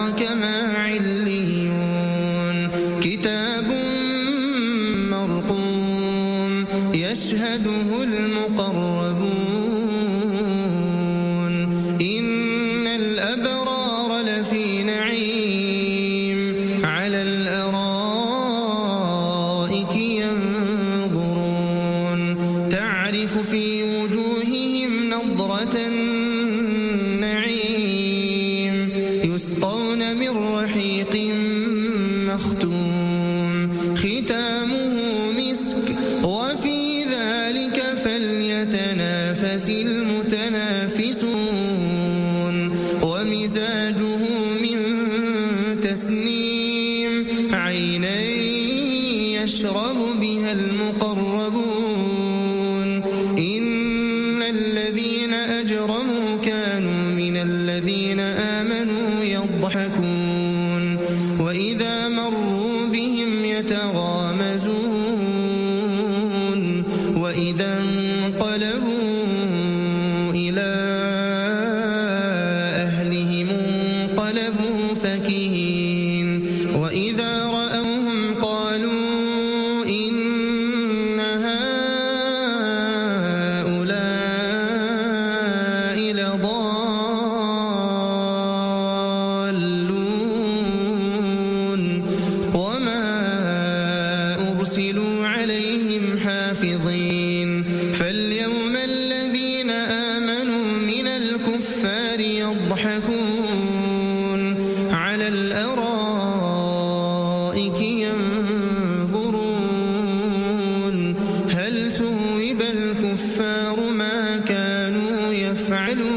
أدراك ما عليون كتاب مرقوم يشهده المقربون إن الأبرار لفي نعيم على الأرائك ينظرون تعرف في وجوههم نضرة النعيم يسقون من رحيق مختوم ختامه مسك وفي ذلك فليتنافس المتنافسون ومزاجه من تسنيم عينا يشرب بها المقربون إن الذين أجرموا كانوا من الذين آمنوا يضحكون وإذا مروا بهم يتغامزون وإذا انقلبوا إلى أهلهم انقلبوا فكهين وإذا رأوهم قالوا إن هؤلاء لضالون وما أرسلوا عليهم حافظين فاليوم الذين آمنوا من الكفار يضحكون على الأرائك ينظرون هل ثوب الكفار ما كانوا يفعلون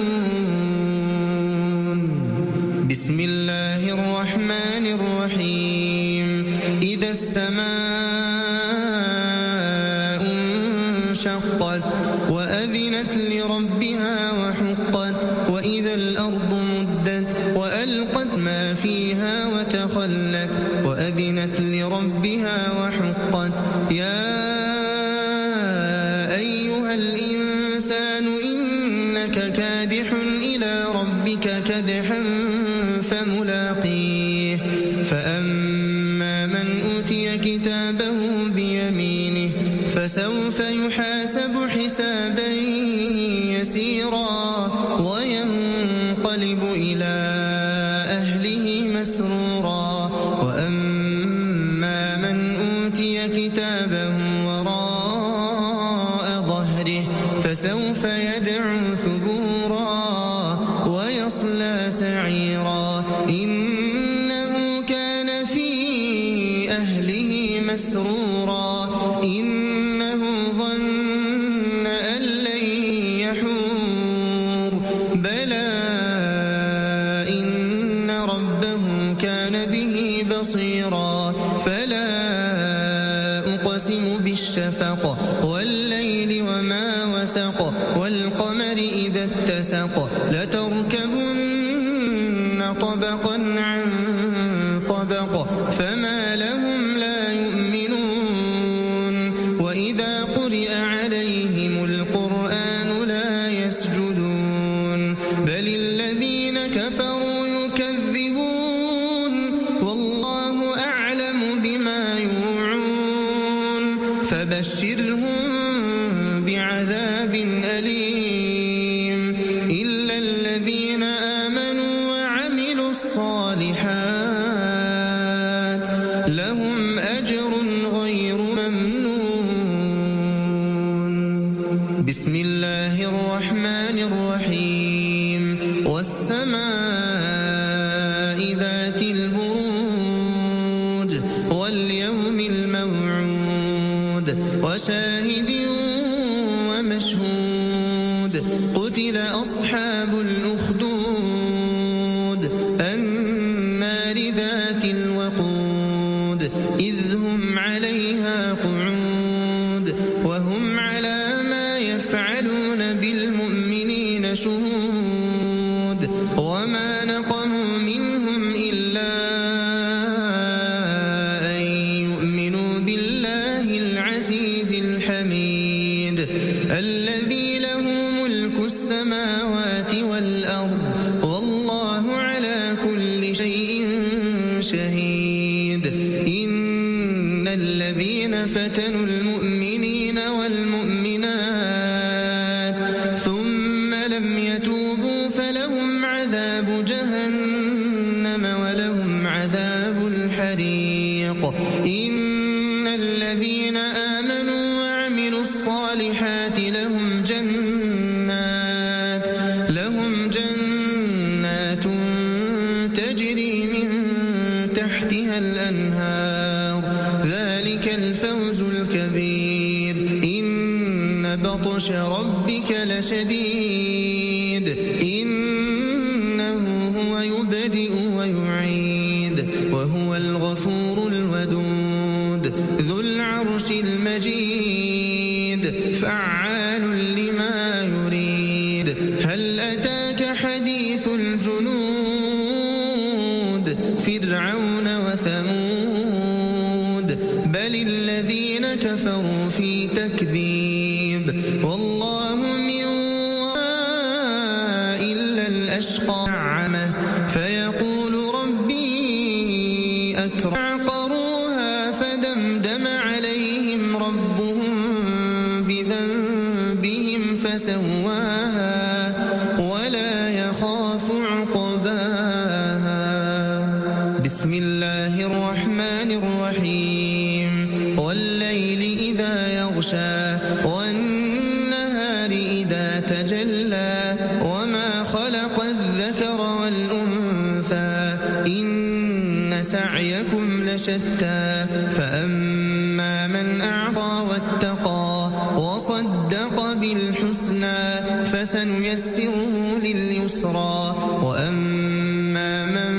بسم الله الرحمن الرحيم إذا السماء انشقت وأذنت لربها وحقت وإذا الأرض مدت وألقت ما فيها وتخلت وأذنت لربها وحقت يا أيها الإنسان إنك كادح إلى ربك كدحا فملاقيه فأما من أوتي كتابه بيمينه فسوف يحاسب حسابا يسيرا وينقلب إلى أهله مسرورا وأما من أوتي كتابه وراء ظهره فسوف يدعو ثبورا ويصلى سعيرا إنه كان في أهله مسرورا إنه ظن أن لن يحور بلى إن ربه كان به بصيرا فلا أقسم بالشفق والليل وما وسق والقمر إذا اتسق لتركبن طبقا عن طبق فما لهم لا يؤمنون وإذا قرئ عليهم القرآن لا يسجدون بل الذين كفروا يكذبون والله أعلم بما يوعون فبشرهم بعذاب أليم إلا الذين آمنوا وعملوا الصالحات لهم أجر غير ممنون بسم الله الرحمن الرحيم والسماء ذات البروج واليوم الموعود وشاهد ومشهود قتل أصحاب الأخدود النار ذات الوقود إذ هم عليها قعود وهم على ما يفعلون بالمؤمنين شهود وما نقموا منهم إلا أن يؤمنوا بالله العزيز الحكيم إن الذين آمنوا وعملوا الصالحات لهم جنات تجري من تحتها الأنهار ذلك الفوز الكبير إن بطش ربك لشديد إنه هو يبدئ ويعيد وهو الغفور الودود ذو العرش المجيد فعال لما يريد هل أتاك حديث الجنود فرعون وثمود بل الذين كفروا في تكذيب والله من ورائهم إلا الأشقى فيقول ربي أكرم عقروها فدمدم عليهم ربهم بذنبهم فسواها ولا يخاف عقباها بسم الله الرحمن الرحيم والليل إذا يغشى والنهار إذا تجلى وما خلق الذكر والأنثى إن سعيكم لشتى فأما من أعطى واتقى وصدق بالحسنى فسنيسره لليسرى وأما من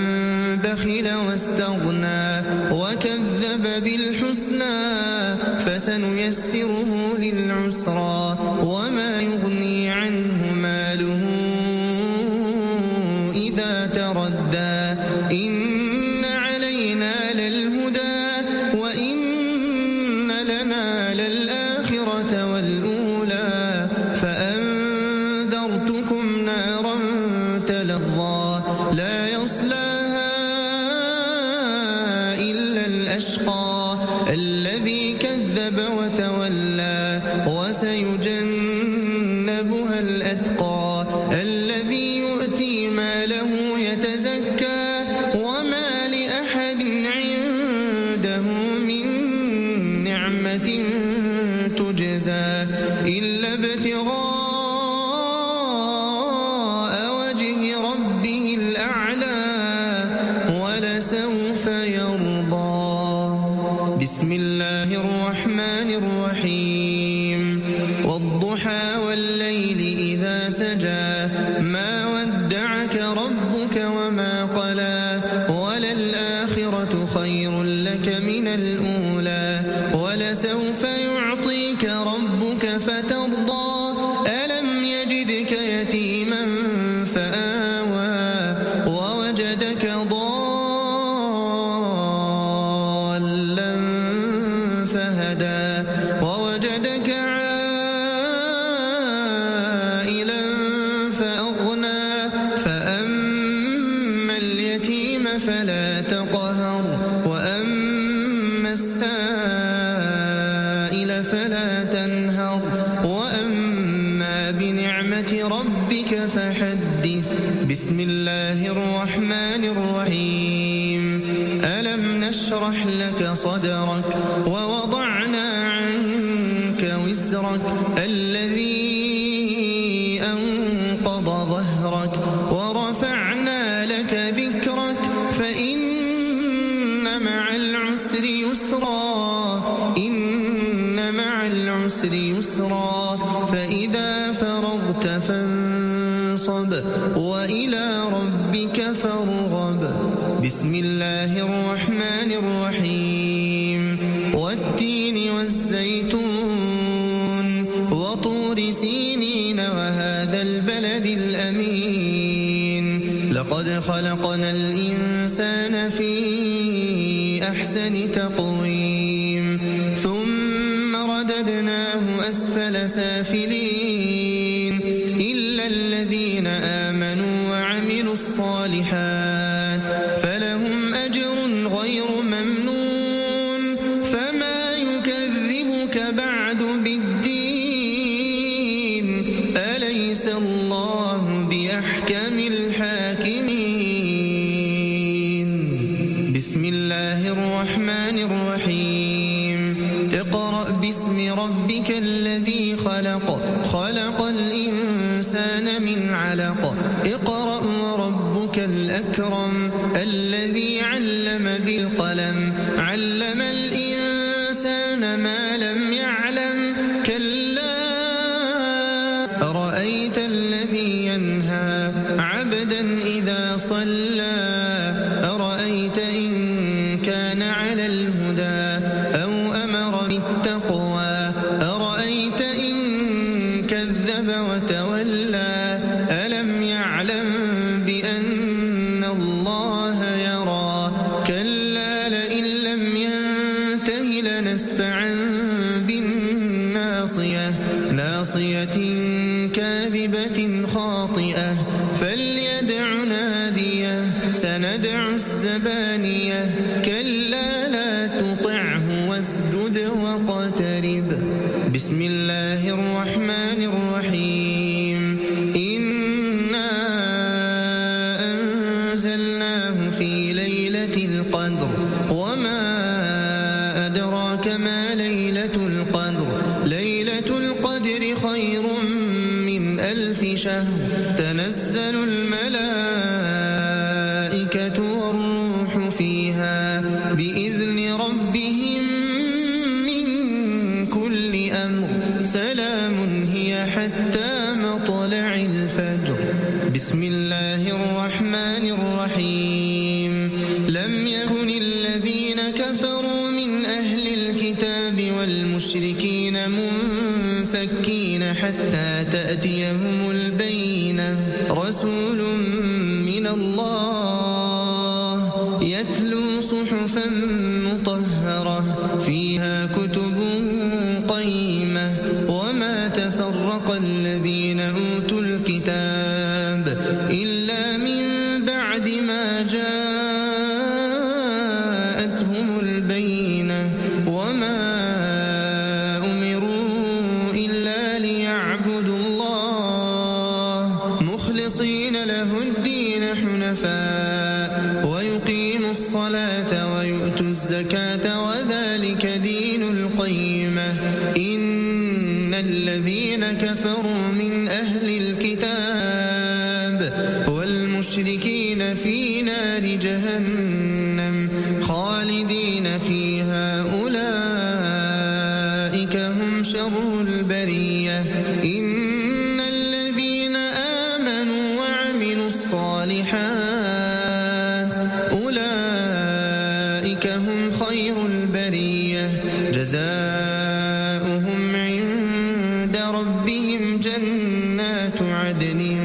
بخل واستغنى وكذب بالحسنى فسنيسره للعسرى وما يغني عنه ماله إذا تردى إن علينا للهدى وإن لنا للآخرة والأولى فأنذرتكم نارا تلظى لا يصلاها إلا الأشقى الذي كذب وتولى وسيجنبها الأتقى الذي يؤتي ماله يتزكى وما لأحد عنده من نعمة تجزى إلا ابتغاء وجه ربه الأعلى ولسوف يرضى بسم الله الرحمن الرحيم والضحى والليل إذا سجى ما ودعك ربك وما قلى وللآخرة خير لك من الأولى ولسوف يعطيك ربك فترضى ألم يجدك يتيما فآوى ووجدك ضالا فهدى ووجدك عائلا فأغنى فأما اليتيم فلا تقهر وأما السائل فلا تنهر وأما بنعمة ربك فحدث بسم الله الرحمن الرحيم ألم نشرح لك صدرك ووضعنا عنك وزرك الذي أنقض ظهرك ورفعنا لك ذكرك فإن مع العسر يسرا إن مع العسر يسرا فإذا فرغت فانصب وإلى ربك فارغب بسم الله الرحمن الرحيم والتين والزيتون وطور سينين وهذا البلد الأمين لقد خلقنا الإنسان في أحسن تقويم ثم رددناه أسفل سافلين إلا الذين آمنوا وعملوا الصالحات فلهم أجر غير ممنون فما يكذبك بعد بالدين أليس الله بأحكم الحاكمين بسم الله الرحمن الرحيم اقرأ باسم ربك الذي خلق خلق الإنسان من علق اقرأ وربك الأكرم الذي علم بالقلم علم الإنسان ما لم يعلم كلا أرأيت الذي ينهى عبدا إذا صلى أرأيت إن كان على الهدى أو أمر بالتقوى أرأيت إن كذب وتولى ألم يعلم بأن الله يرى كلا لئن لم ينته لنسفعا بالناصية ناصية كاذبة خاطئة فليدع ناديه سندع الزبانية كلا لا تطعه واسجد واقترب بسم الله الرحمن الرحيم إنا أنزلناه في ليلة القدر وما أدراك ما ليلة القدر ليلة القدر خير من 1000 شهر تنزل الملائكة والروح فيها بإذن ربهم من كل أمر سلام هي حتى مطلع الفجر بسم الله الرحمن الرحيم لم يكن الذين كفروا من أهل الكتاب والمشركين منفكين حتى تأتيهم البينة رسول من الله يتلو صحفا مطهرة فيها كتب قيمة وما تفرق الذين أوتوا الكتاب إلا من بعد ما جاءتهم البينة وما أمروا إلا ليعبدوا الله مخلصين له الدين حنفاء ويقيموا الصلاة ويؤتوا الزكاة وذلك دين القيمة إن الذين كفروا من أهل الكتاب والمشركين في نار جهنم خالدين فيها أولئك هم شر البرية إن الذين آمنوا وعملوا الصالحات أولئك هم خير البرية جزاؤهم عند ربهم جنات عدن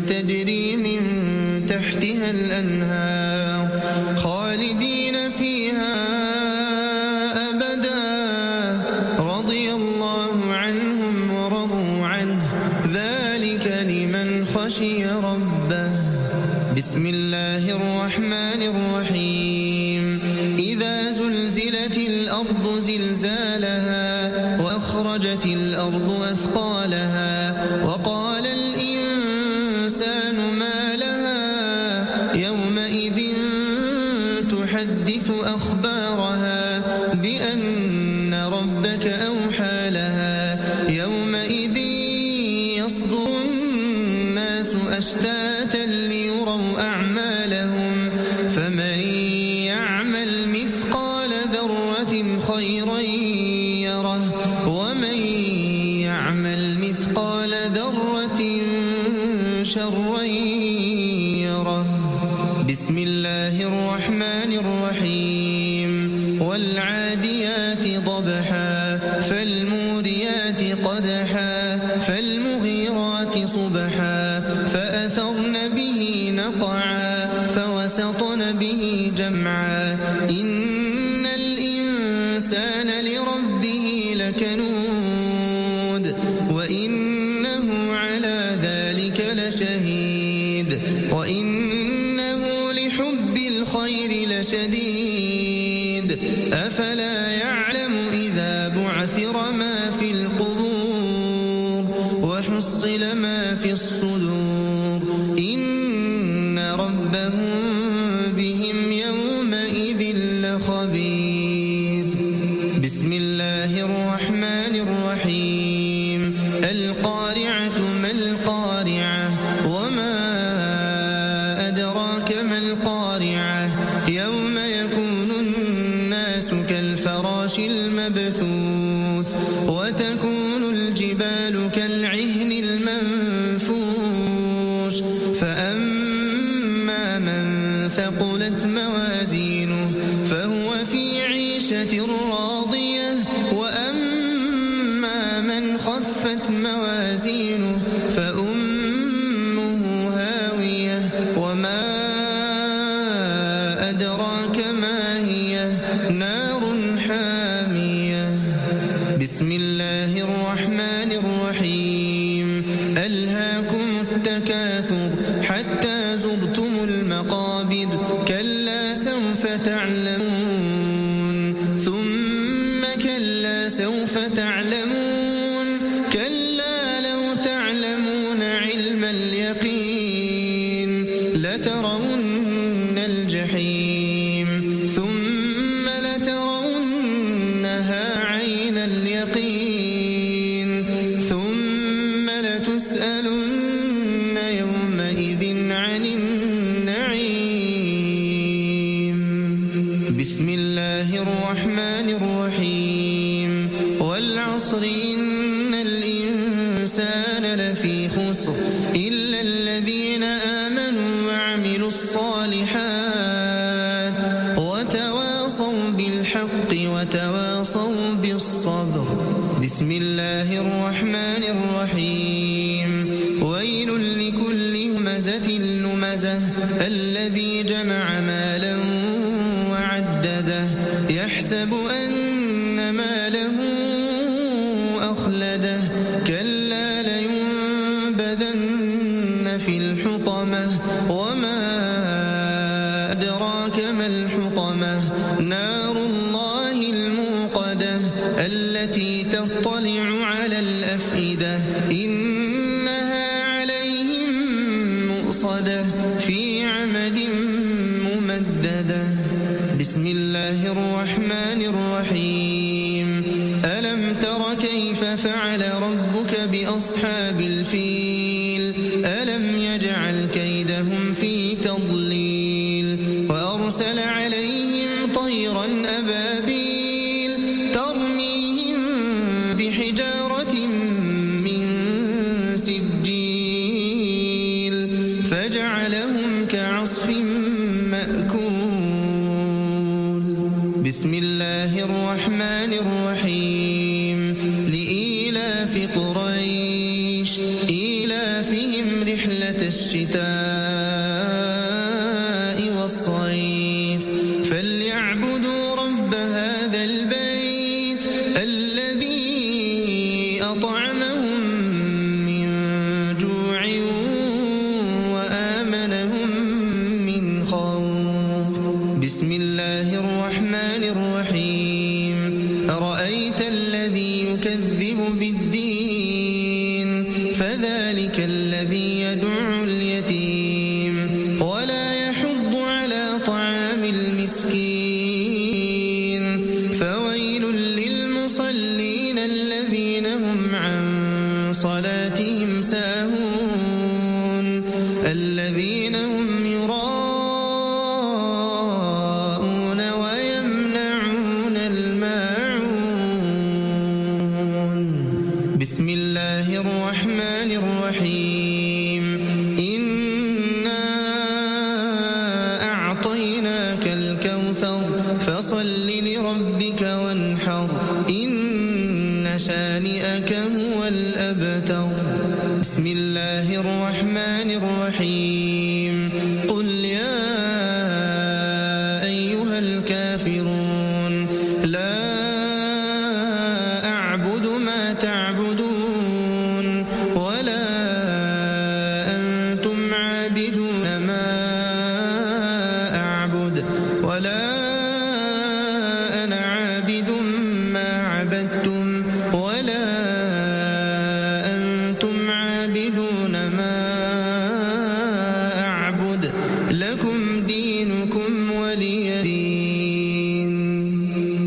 تجري من تحتها الأنهار خالدين فيها أبدا رضي الله عنهم ورضوا عنه ذلك لمن خشي ربه بسم الله الرحمن الرحيم إذا زلزلت الأرض زلزالها وأخرجت الأرض أثقالها وقال الإنسان ما لها يومئذ تحدث أخبارها بأن ربك أوحى لها يومئذ يصدر الناس أشتاتا ليروا أعمالهم فمن يعمل مثقال ذرة خيرا يره ومن يعمل مثقال ذرة شرا يره بسم الله الرحمن الرحيم والعاديات ضبحا فالموريات قدحا فالمغيرات صبحا فأثرن به نقعا فوسطن به جمعا إن الإنسان لربه لكنود وإنه على ذلك لشهيد وإنه لحب الخير لشديد أفلا يعلم إذا بعثر ما في القبور وحصل ما في الصدور إن ربهم بهم يومئذ أدراك ما هي نار حامية بسم الله الرحمن الرحيم ألهاكم التكاثر حتى زرتم المقابر كلا سوف تعلمون ثم كلا سوف تعلمون كلا لو تعلمون علم اليقين لترون الجحيم ثم لترونها عين اليقين ثم لتسألن يومئذ عن النعيم بسم الله الرحمن الرحيم والعصر إن الإنسان لفي خسر إلا الذين آمنوا وعملوا الصالحات وتواصوا بالحق وتواصوا بالصبر بسم الله الرحمن الرحيم ويل لكل همزة لمزة الذي جمع مالا وعدده يحسب أن ماله أخلده كلا لينبذن في الحطمة وما أدراك ما الحطمة نار الله الموقدة التي تطلع على الأفئدة إنها عليهم مؤصدة في عمد ممددة بسم الله الرحمن الرحيم ألم تر كيف فعل ربك بأصحاب الفيل ألم يجعل كيدهم في تضليل وأرسل عليهم طيرا أبابيل ترميهم بحجارة من سجيل فجعلهم كعصف مأكول بسم الله الرحمن الرحيم لإيلاف قريش إيلافهم رحلة الشتاء والصيف فليعبدوا رب هذا البيت الذي أطعمهم من جوع وآمنهم من خوف بسم الله الرحمن الرحيم أرأيت الذي يكذب بالدين فذلك الذي يدعو اليتيم ولا يحض على طعام المسكين فويل للمصلين الذين هم عن صلاتهم ساهون الذين هم يراءون ويمنعون الماعون بسم الله الرحمن الرحيم إنا أعطيناك الكوثر فصل لربك وانحر إن شانئك هو الأبتر بسم الله الرحمن الرحيم قل يا أيها الكافرون لا أعبد ما تعبدون ولا أنتم عابدون ما أعبد ولا أنا عابد ما عبدتم ولا أنتم عابدون ما أعبد لكم دينكم ولي دين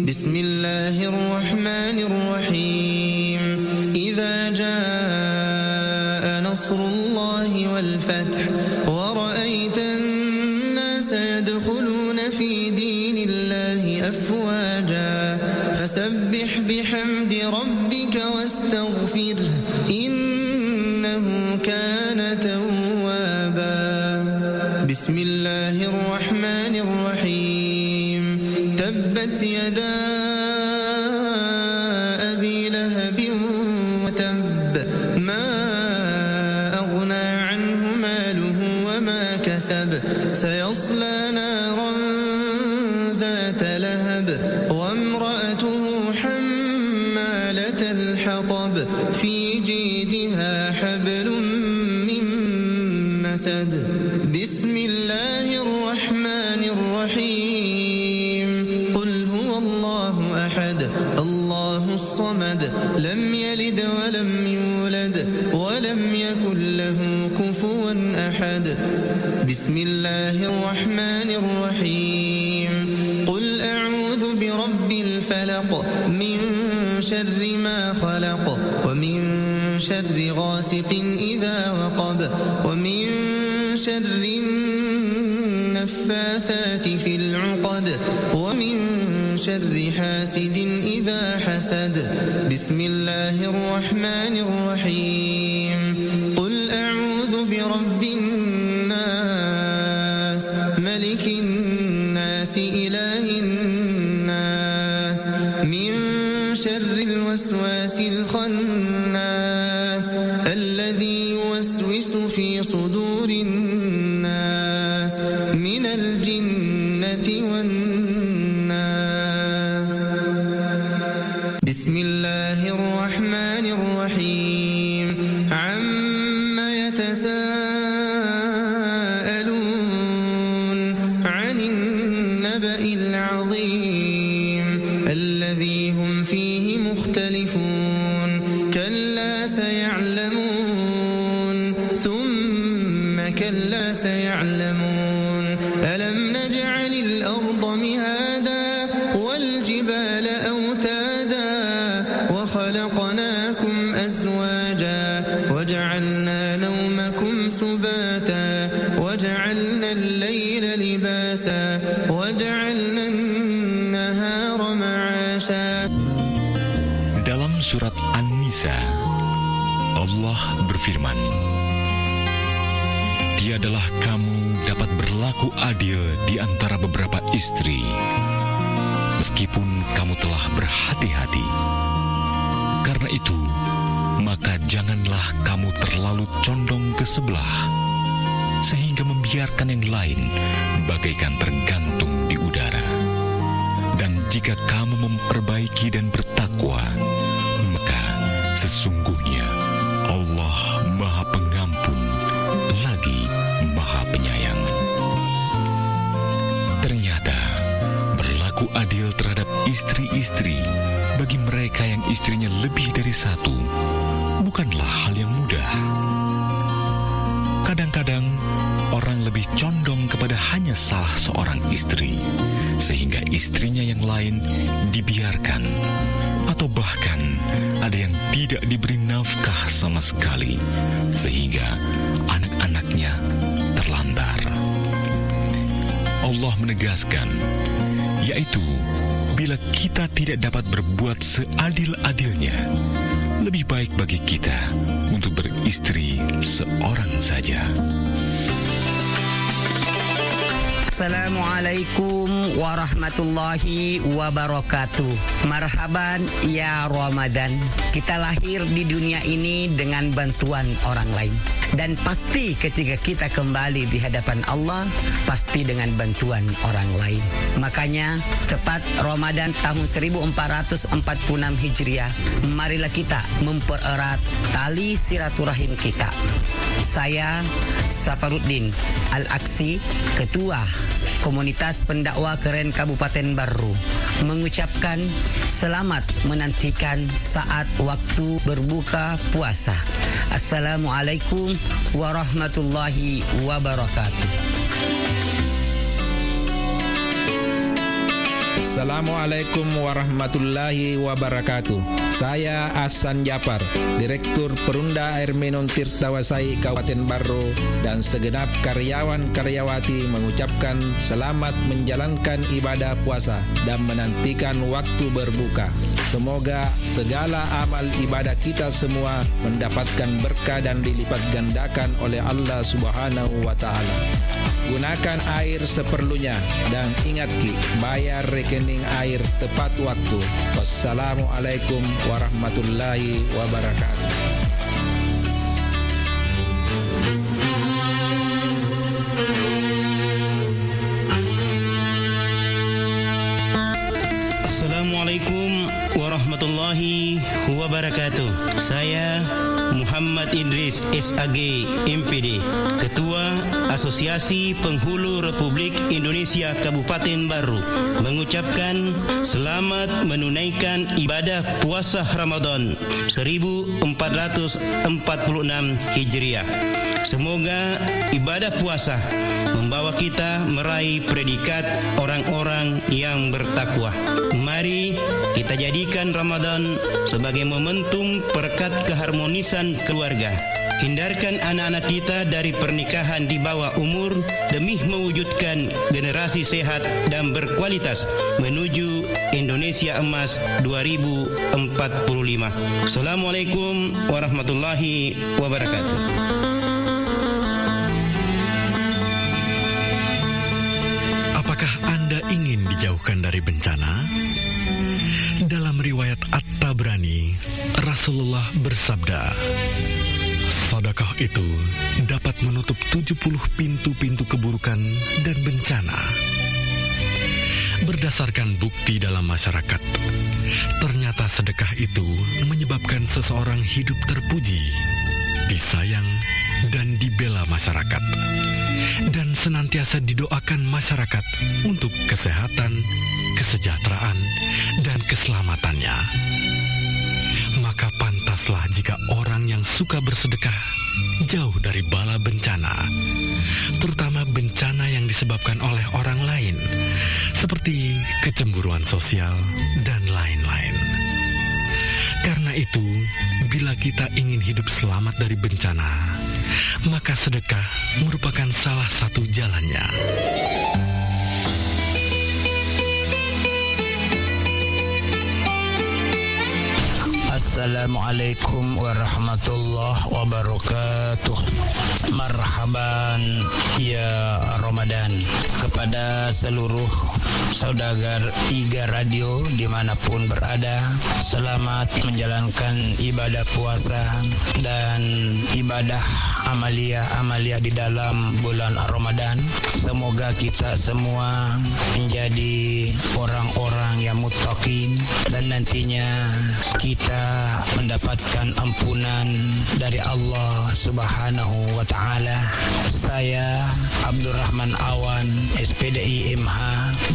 بسم الله الرحمن الرحيم إذا جاء نصر الله والفتح ورأيت الناس يدخلون في دين الله أفواجا فسبح بحمد ربك واستغفره إنه كان توابا بسم الله الرحمن الرحيم تبت يدا أبي لهب وتب ما أغنى عنه ماله وما كسب سيصلى نارا الله الصمد لم يلد ولم يولد ولم يكن له كفوا أحد بسم الله الرحمن الرحيم قل أعوذ برب الفلق من شر ما خلق ومن شر غاسق إذا وقب ومن شر النفاثات في العقد ومن شر حاسد إذا حسد بسم الله الرحمن الرحيم قل أعوذ برب الناس ملك الناس إله الناس من شر الوسواس الخناس الذي يوسوس في صدور الناس من الجنة والناس بسم الله الرحمن الرحيم عما يتساءلون عن النبأ العظيم الذي هم فيه مختلفون كلا سيعلمون ثم كلا سيعلمون ألم نجعل الأرض مهادا والجبال أوتادا وخلقناكم أزواجا وجعلنا نومكم سباتا وجعلنا الليل لباسا وجعلنا النهار معاشا. Dalam surat An-Nisa, Allah berfirman, "Tiadalah kamu dapat berlaku adil di antara beberapa istri, meskipun kamu telah berhati-hati. Karena itu, maka janganlah kamu terlalu condong ke sebelah, sehingga membiarkan yang lain bagaikan tergantung di udara. Dan jika kamu memperbaiki dan bertakwa, maka sesungguhnya Allah Maha Pengampun lagi Maha Penyayang." Ternyata berlaku adil terhadap istri-istri bagi mereka yang istrinya lebih dari satu bukanlah hal yang mudah. Kadang-kadang orang lebih condong kepada hanya salah seorang istri, sehingga istrinya yang lain dibiarkan, atau bahkan ada yang tidak diberi nafkah sama sekali, sehingga anak-anaknya terlantar. Allah menegaskan, yaitu bila kita tidak dapat berbuat seadil-adilnya, lebih baik bagi kita untuk beristri seorang saja. Assalamualaikum warahmatullahi wabarakatuh. Marhaban ya Ramadan. Kita lahir di dunia ini dengan bantuan orang lain. Dan pasti ketika kita kembali di hadapan Allah, pasti dengan bantuan orang lain. Makanya tepat Ramadan tahun 1446 Hijriah, marilah kita mempererat tali silaturahim kita. Saya Safaruddin Al-Aksi, Ketua Komunitas Pendakwah Keren Kabupaten Barru, mengucapkan selamat menantikan saat waktu berbuka puasa. Assalamualaikum warahmatullahi wabarakatuh. Assalamualaikum warahmatullahi wabarakatuh. Saya Hasan Japar, Direktur Perunda Air Minum Tirtawasai Kabupaten Barru, dan segenap karyawan-karyawati mengucapkan selamat menjalankan ibadah puasa dan menantikan waktu berbuka. Semoga segala amal ibadah kita semua mendapatkan berkah dan dilipat gandakan oleh Allah Subhanahu wa Ta'ala. Gunakan air seperlunya dan ingat Ki, bayar rekening air tepat waktu. Wassalamualaikum warahmatullahi wabarakatuh. Assalamualaikum warahmatullahi wabarakatuh. Saya Muhammad Idris SAG MPD, Ketua Asosiasi Penghulu Republik Indonesia Kabupaten Baru mengucapkan selamat menunaikan ibadah puasa Ramadan 1446 Hijriah. Semoga ibadah puasa membawa kita meraih predikat orang-orang yang bertakwa. Mari kita jadikan Ramadan sebagai momentum perekat keharmonisan keluarga. Hindarkan anak-anak kita dari pernikahan di bawah umur demi mewujudkan generasi sehat dan berkualitas menuju Indonesia Emas 2045. Assalamualaikum warahmatullahi wabarakatuh. Apakah Anda ingin dijauhkan dari bencana? Dalam riwayat At-Tabrani, Rasulullah bersabda, sedekah itu dapat menutup 70 pintu-pintu keburukan dan bencana. Berdasarkan bukti dalam masyarakat, ternyata sedekah itu menyebabkan seseorang hidup terpuji, disayang, dan dibela masyarakat, dan senantiasa didoakan masyarakat untuk kesehatan, kesejahteraan, dan keselamatannya. Maka pantaslah jika orang yang suka bersedekah jauh dari bala bencana, terutama bencana yang disebabkan oleh orang lain, seperti kecemburuan sosial dan lain-lain. Karena itu, bila kita ingin hidup selamat dari bencana, maka sedekah merupakan salah satu jalannya. Assalamualaikum warahmatullahi wabarakatuh. Marhaban ya Ramadan. Kepada seluruh saudagar Iga Radio dimanapun berada, selamat menjalankan ibadah puasa dan ibadah amalia di dalam bulan Ramadan. Semoga kita semua menjadi orang-orang yang muttaqin dan nantinya kita mendapatkan ampunan dari Allah Subhanahu wa Ta'ala. Saya Abdurrahman Awan, SPDI MH,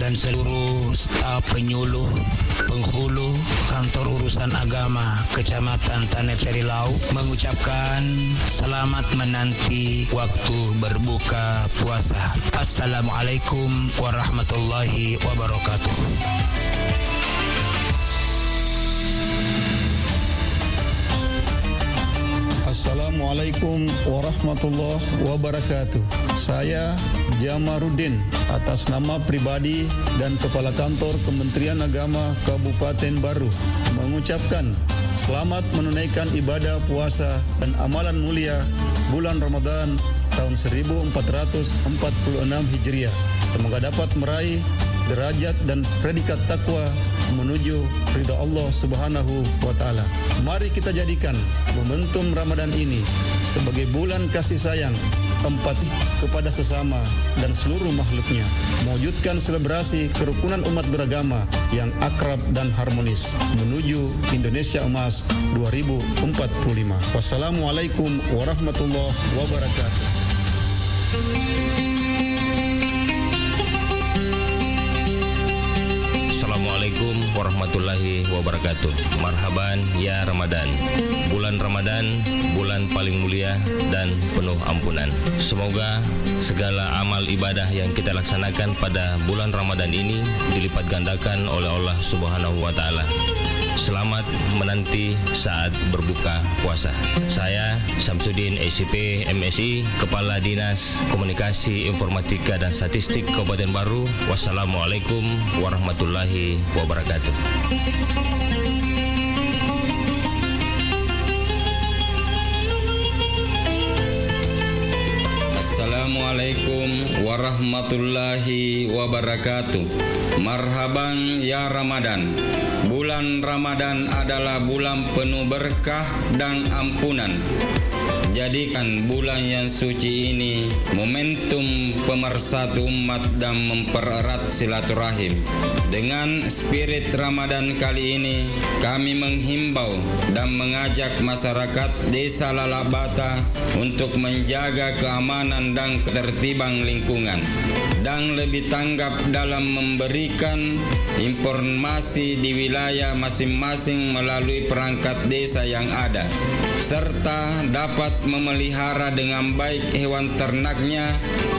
dan seluruh staf penyuluh penghulu kantor urusan agama Kecamatan Tanah Carilau mengucapkan selamat menanti waktu berbuka puasa. Assalamualaikum warahmatullahi wabarakatuh. Assalamualaikum warahmatullahi wabarakatuh. Saya Jamaruddin atas nama pribadi dan Kepala Kantor Kementerian Agama Kabupaten Baru mengucapkan selamat menunaikan ibadah puasa dan amalan mulia bulan Ramadan tahun 1446 Hijriah. Semoga dapat meraih derajat dan predikat takwa menuju ridha Allah Subhanahu wa Ta'ala. Mari kita jadikan momentum Ramadan ini sebagai bulan kasih sayang, empati kepada sesama dan seluruh makhluknya, mewujudkan selebrasi kerukunan umat beragama yang akrab dan harmonis menuju Indonesia Emas 2045. Wassalamualaikum warahmatullahi wabarakatuh. Assalamualaikum warahmatullahi wabarakatuh. Marhaban ya Ramadan. Bulan Ramadan, bulan paling mulia dan penuh ampunan. Semoga segala amal ibadah yang kita laksanakan pada bulan Ramadan ini dilipat gandakan oleh Allah Subhanahu wa Ta'ala. Selamat menanti saat berbuka puasa. Saya Samsudin SCP MSI, Kepala Dinas Komunikasi Informatika dan Statistik Kabupaten Baru. Wassalamualaikum warahmatullahi wabarakatuh. Assalamualaikum warahmatullahi wabarakatuh. Marhaban ya Ramadan. Bulan Ramadan adalah bulan penuh berkah dan ampunan. jadikan bulan yang suci ini momentum pemersatu umat dan mempererat silaturahim. Dengan spirit Ramadan kali ini, kami menghimbau dan mengajak masyarakat Desa Lalabata untuk menjaga keamanan dan ketertiban lingkungan dan lebih tanggap dalam memberikan informasi di wilayah masing-masing melalui perangkat desa yang ada, serta dapat memelihara dengan baik hewan ternaknya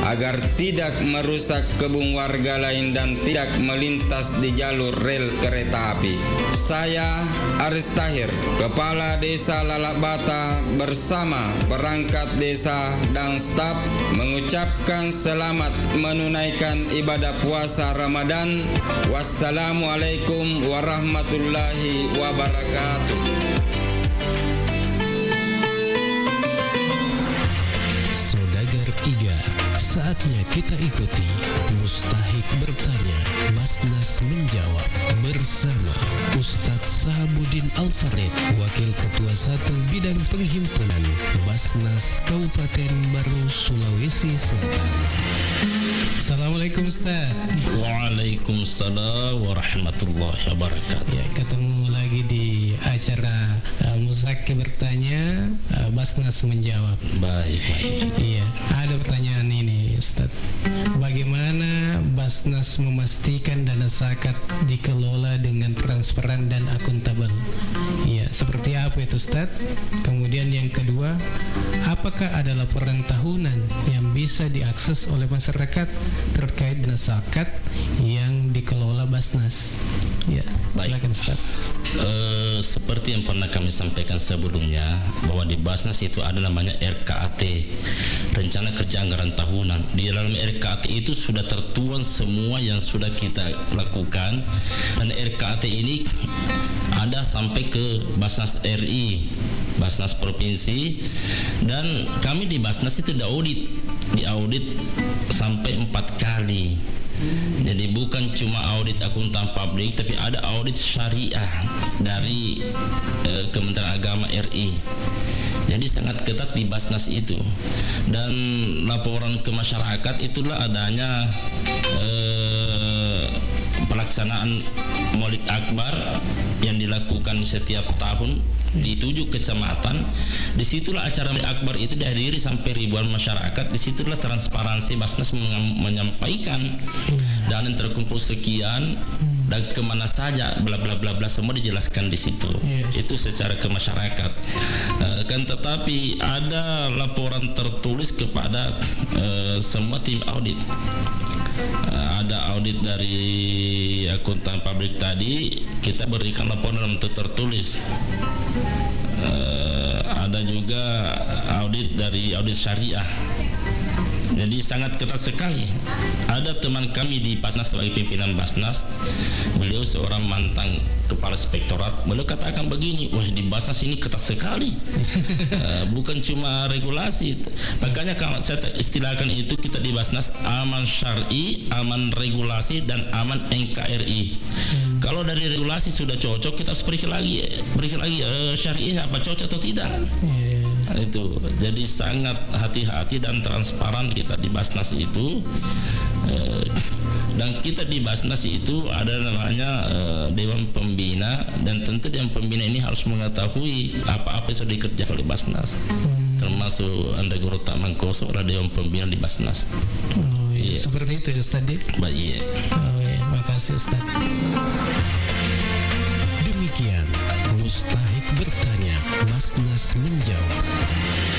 agar tidak merusak kebun warga lain dan tidak melintas di jalur rel kereta api. Saya Aris Tahir, Kepala Desa Lalabata bersama perangkat desa dan staf mengucapkan selamat menunaikan ibadah puasa Ramadan. Wassalamualaikum warahmatullahi wabarakatuh. Saudagar Iga, saatnya kita ikuti Mustahik Bertanya, Basnas Menjawab bersama Ustadz Sahabuddin Al-Farid, Wakil Ketua 1 Bidang Penghimpunan Basnas Kabupaten Baru, Sulawesi Selatan. Assalamualaikum Ustaz. Waalaikumsalam warahmatullahi wabarakatuh. Ya, ketemu lagi di acara Mustahik Bertanya, Basnas Menjawab. Baik. Iya, ada pertanyaan ini Ustaz. Bagaimana Basnas memastikan dana zakat dikelola dengan transparan dan akuntabel? Iya, seperti apa itu Ustaz? Kemudian yang kedua, apakah ada laporan tahunan yang bisa diakses oleh masyarakat terkait dana zakat yang dikelola Basnas? Ya, silakan Ustaz. Seperti yang pernah kami sampaikan sebelumnya, bahwa di Basnas itu ada namanya RKAT, Rencana Kerja Anggaran Tahunan. Di dalam RKAT itu sudah tertuang semua yang sudah kita lakukan, dan RKAT ini ada sampai ke Basnas RI, Basnas Provinsi, dan kami di Basnas itu diaudit sampai 4 kali. Jadi bukan cuma audit akuntan publik, tapi ada audit syariah dari Kementerian Agama RI. Jadi sangat ketat di Basnas itu. Dan laporan ke masyarakat itulah adanya pelaksanaan Maulid Akbar yang dilakukan setiap tahun di 7 kecamatan. Disitulah acara Maulid Akbar itu dihadiri sampai ribuan masyarakat. Disitulah transparansi Basnas menyampaikan dana yang terkumpul sekian dan kemana saja, bla bla bla bla, semua dijelaskan di situ. Itu secara ke masyarakat. Kan tetapi ada laporan tertulis kepada semua tim audit. Ada audit dari akuntan publik tadi, kita berikan laporan dalam bentuk tertulis. Ada juga audit dari audit syariah. Jadi sangat ketat sekali. Ada teman kami di Basnas sebagai pimpinan Basnas, beliau seorang mantan kepala inspektorat, beliau katakan begini, wah di Basnas ini ketat sekali. Bukan cuma regulasi, makanya kalau saya istilahkan itu kita di Basnas aman syar'i, aman regulasi, dan aman NKRI. Kalau dari regulasi sudah cocok, kita harus periksa lagi syar'i apa cocok atau tidak. Itu jadi sangat hati-hati dan transparan kita di Basnas itu. Dan kita di Basnas itu ada namanya Dewan Pembina, dan tentu Dewan Pembina ini harus mengetahui apa-apa yang sudah dikerjakan oleh Basnas. Termasuk Anda Guru Tak Mangkoso adalah Dewan Pembina di Basnas. Seperti itu Ustaz. Baik. Makasih Ustaz. Demikian Mustahik Bertanya, Basnas Menjawab.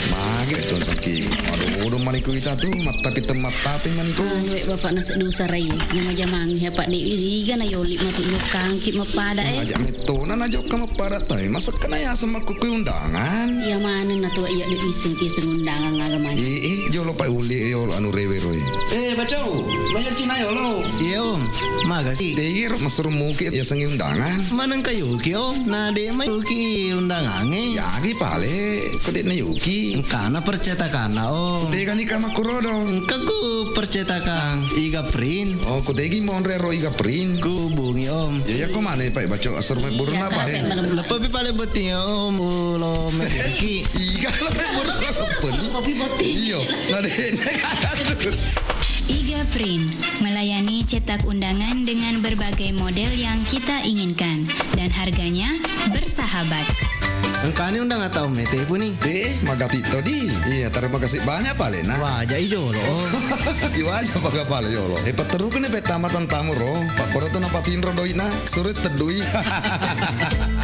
Mage itu sakit. Aduh, maniku kita tuh tapi temat tapi maniku. Bapak nasi dosa rai. Yang majamang ya Pak Dewi ziga na yoli matu yukang kit mapada Ajak metona na jok kama pada tay. Masuk kena ya sama kuku undangan. Ya mana na tua iya di ising ki undangan ngagamai. Jolo pa uli yolo anu rewe roy. Bacau, banyak Cina yolo. Iya Om, magasi. Tegir masur mukit ya sangi undangan. Manang kayu ki Om, nade may yuki undangange. Ya gi pale, kode na yuki. Kana percetakan Om. Tega ni kama kurodo. Kagu percetakan iga print. Oh, kode gi monre ro iga print. Ku bungi Om. Ya kok mana Pak baca asar mai burun apa ya? Lepas pi paling penting lo memiliki. Iya kalau mai burun apa? Kopi putih. Iya, nade. Iga Print melayani cetak undangan dengan berbagai model yang kita inginkan dan harganya bersahabat. Engkau ni undang atau mete pun ni? Magati to di. Iya, terima kasih banyak Pak Lena. Wah, jai jo lo. Iwa aja pakai pale yo lo. Pateru kan pe tamatan tamu ro. Pak Poroto na patin ro doina. Surit tedui.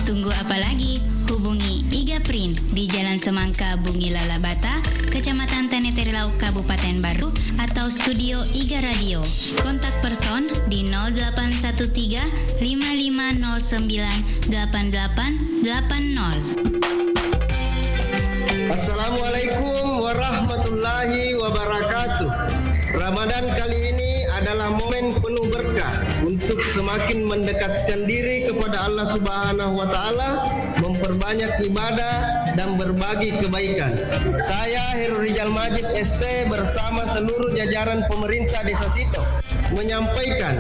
Tunggu apa lagi? Hubungi Iga Print di Jalan Semangka Bungi Lalabata, Kecamatan Teneterilau, Kabupaten Baru, atau Studio Iga Radio. Kontak person di 0813 5509 8880. Assalamualaikum warahmatullahi wabarakatuh. Ramadan kali ini adalah momen penuh berkah untuk semakin mendekatkan diri kepada Allah Subhanahu wa taala, memperbanyak ibadah dan berbagi kebaikan. Saya Heru Rijal Majid ST bersama seluruh jajaran pemerintah Desa Sito menyampaikan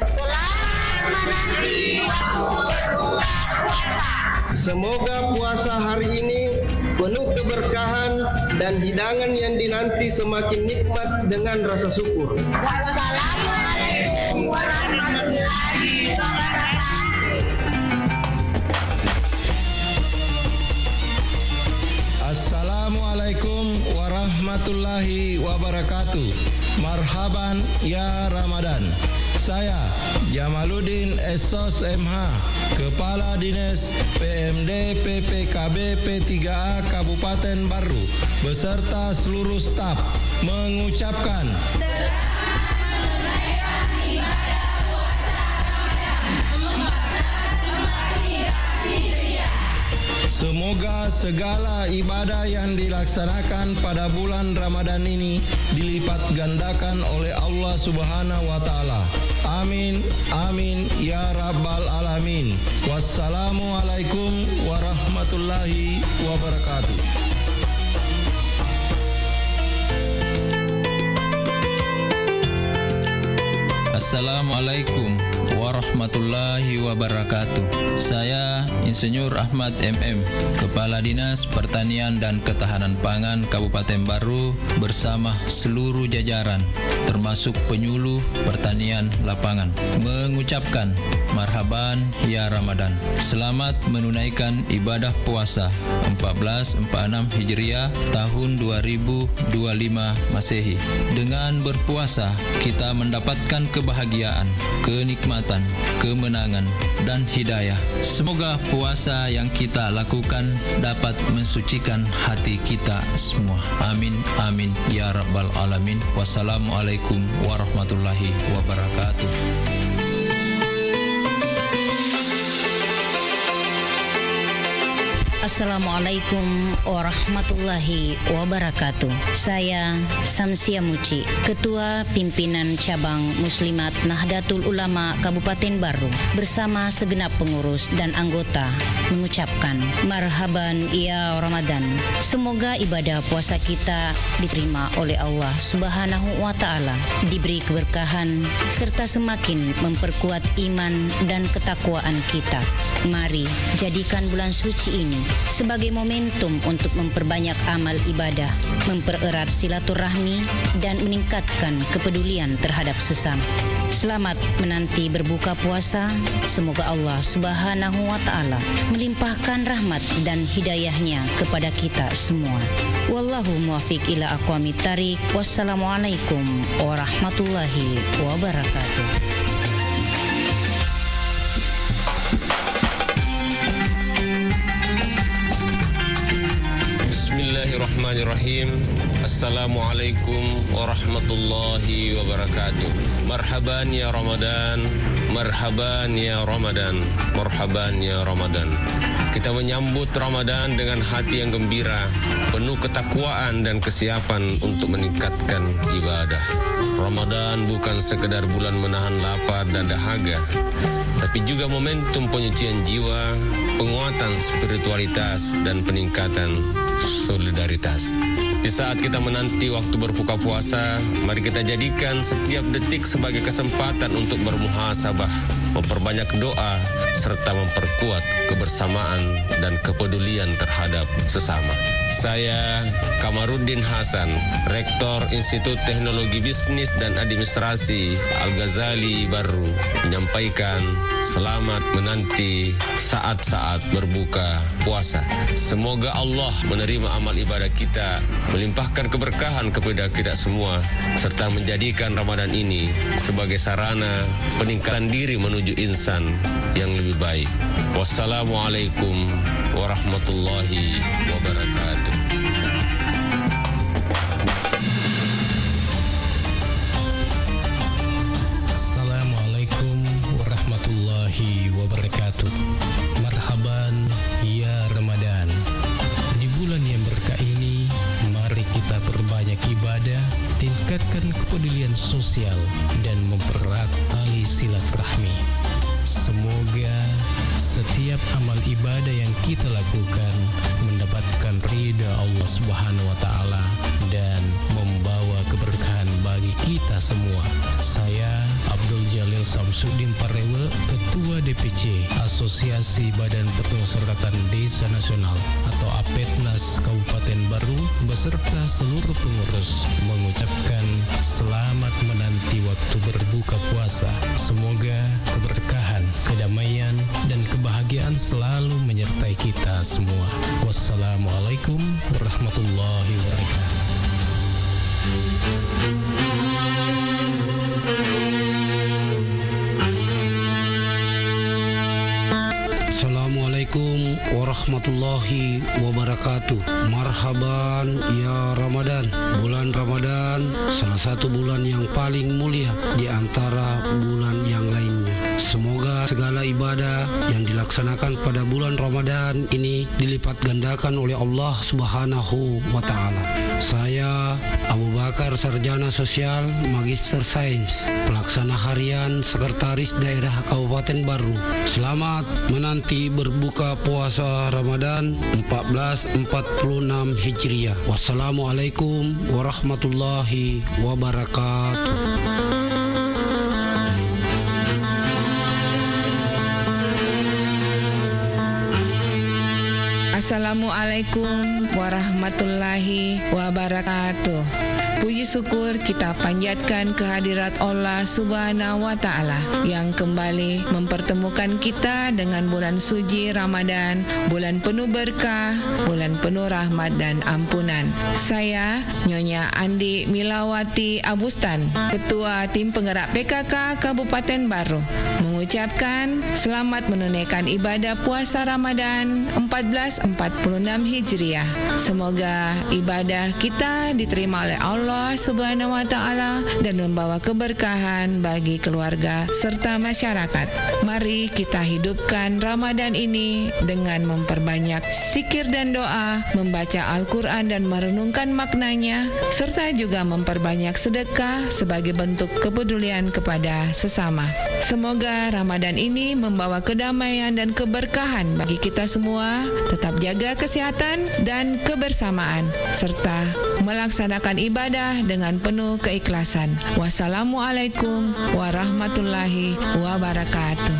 selamat menanti waktu berbuka puasa. Semoga puasa hari ini penuh keberkahan dan hidangan yang dinanti semakin nikmat dengan rasa syukur. Wassalamualaikum warahmatullahi wabarakatuh. Assalamualaikum warahmatullahi wabarakatuh. Marhaban ya Ramadan. Saya Jamaluddin Esos MH, Kepala Dinas PMD PPKB P3A Kabupaten Baru, beserta seluruh staf mengucapkan semoga segala ibadah yang dilaksanakan pada bulan Ramadan ini dilipat gandakan oleh Allah Subhanahu wa taala. Amin, amin ya rabbal alamin. Wassalamualaikum warahmatullahi wabarakatuh. Assalamualaikum warahmatullahi wabarakatuh. Saya Insinyur Ahmad MM, Kepala Dinas Pertanian dan Ketahanan Pangan Kabupaten Baru bersama seluruh jajaran termasuk penyuluh pertanian lapangan mengucapkan marhaban ya Ramadan. Selamat menunaikan ibadah puasa 1446 Hijriah tahun 2025 Masehi. Dengan berpuasa kita mendapatkan kebahagiaan, kenikmatan, kemenangan, dan hidayah. Semoga puasa yang kita lakukan dapat mensucikan hati kita semua. Amin, amin, ya rabbal alamin. Wassalamualaikum warahmatullahi wabarakatuh. Assalamualaikum warahmatullahi wabarakatuh. Saya Samsia Muci, Ketua Pimpinan Cabang Muslimat Nahdlatul Ulama Kabupaten Baru bersama segenap pengurus dan anggota mengucapkan marhaban ya Ramadan. Semoga ibadah puasa kita diterima oleh Allah Subhanahu wa taala, diberi keberkahan serta semakin memperkuat iman dan ketakwaan kita. Mari jadikan bulan suci ini sebagai momentum untuk memperbanyak amal ibadah, mempererat silaturahmi, dan meningkatkan kepedulian terhadap sesama. Selamat menanti berbuka puasa. Semoga Allah Subhanahu wa taala melimpahkan rahmat dan hidayahnya kepada kita semua. Wallahu muwaffiq ila aqwamit thariq. Wassalamualaikum warahmatullahi wabarakatuh. Bismillahirrahmanirrahim. Assalamualaikum warahmatullahi wabarakatuh. Marhaban ya Ramadan, marhaban ya Ramadan, marhaban ya Ramadan. Kita menyambut Ramadan dengan hati yang gembira, penuh ketakwaan dan kesiapan untuk meningkatkan ibadah. Ramadan bukan sekedar bulan menahan lapar dan dahaga, tapi juga momentum penyucian jiwa, penguatan spiritualitas, dan peningkatan solidaritas. Di saat kita menanti waktu berbuka puasa, mari kita jadikan setiap detik sebagai kesempatan untuk bermuhasabah, memperbanyak doa, serta memperkuat kebersamaan dan kepedulian terhadap sesama. Saya Kamarudin Hasan, Rektor Institut Teknologi Bisnis dan Administrasi Al-Ghazali Baru, menyampaikan selamat menanti saat-saat berbuka puasa. Semoga Allah menerima amal ibadah kita, melimpahkan keberkahan kepada kita semua, serta menjadikan Ramadan ini sebagai sarana peningkatan diri menuju insan yang lebih baik. Wassalamualaikum warahmatullahi wabarakatuh. Assalamualaikum warahmatullahi wabarakatuh. Marhaban ya Ramadan. Di bulan yang berkah ini, mari kita perbanyak ibadah, tingkatkan kepedulian sosial, dan mempererat tali silaturahmi. Semoga setiap amal ibadah yang kita lakukan mendapatkan ridha Allah Subhanahu wa Ta'ala dan membawa keberkahan bagi kita semua. Saya Abdul Jalil Samsudin Parewe, Ketua DPC Asosiasi Badan Permusyawaratan Desa Nasional atau APEDNAS Kabupaten Baru beserta seluruh pengurus mengucapkan selamat menanti waktu berbuka puasa. Semoga keberkahan, kedamaian, dan kebahagiaan selalu menyertai kita semua. Wassalamualaikum warahmatullahi wabarakatuh. Assalamualaikum warahmatullahi wabarakatuh. Marhaban ya Ramadan. Bulan Ramadan salah satu bulan yang paling mulia di antara bulan yang lainnya. Semoga segala ibadah yang dilaksanakan pada bulan Ramadan ini dilipat gandakan oleh Allah Subhanahu wa Ta'ala. Saya Abu Bakar, Sarjana Sosial, Magister Sains, Pelaksana Harian Sekretaris Daerah Kabupaten Baru. Selamat menanti berbuka puasa Ramadan 1446 Hijriah. Wassalamualaikum warahmatullahi wabarakatuh. Assalamualaikum warahmatullahi wabarakatuh. Puji syukur kita panjatkan kehadirat Allah Subhanahu wa Ta'ala yang kembali mempertemukan kita dengan bulan suci Ramadan, bulan penuh berkah, bulan penuh rahmat dan ampunan. Saya Nyonya Andi Milawati Abustan, Ketua Tim Penggerak PKK Kabupaten Baru, mengucapkan selamat menunaikan ibadah puasa Ramadan 1446 Hijriah. Semoga ibadah kita diterima oleh Allah Subhanahu wa Ta'ala dan membawa keberkahan bagi keluarga serta masyarakat. Mari kita hidupkan Ramadan ini dengan memperbanyak zikir dan doa, membaca Al-Quran dan merenungkan maknanya, serta juga memperbanyak sedekah sebagai bentuk kepedulian kepada sesama. Semoga Ramadan ini membawa kedamaian dan keberkahan bagi kita semua. Tetap jaga kesehatan dan kebersamaan, serta melaksanakan ibadah dengan penuh keikhlasan. Wassalamualaikum warahmatullahi wabarakatuh.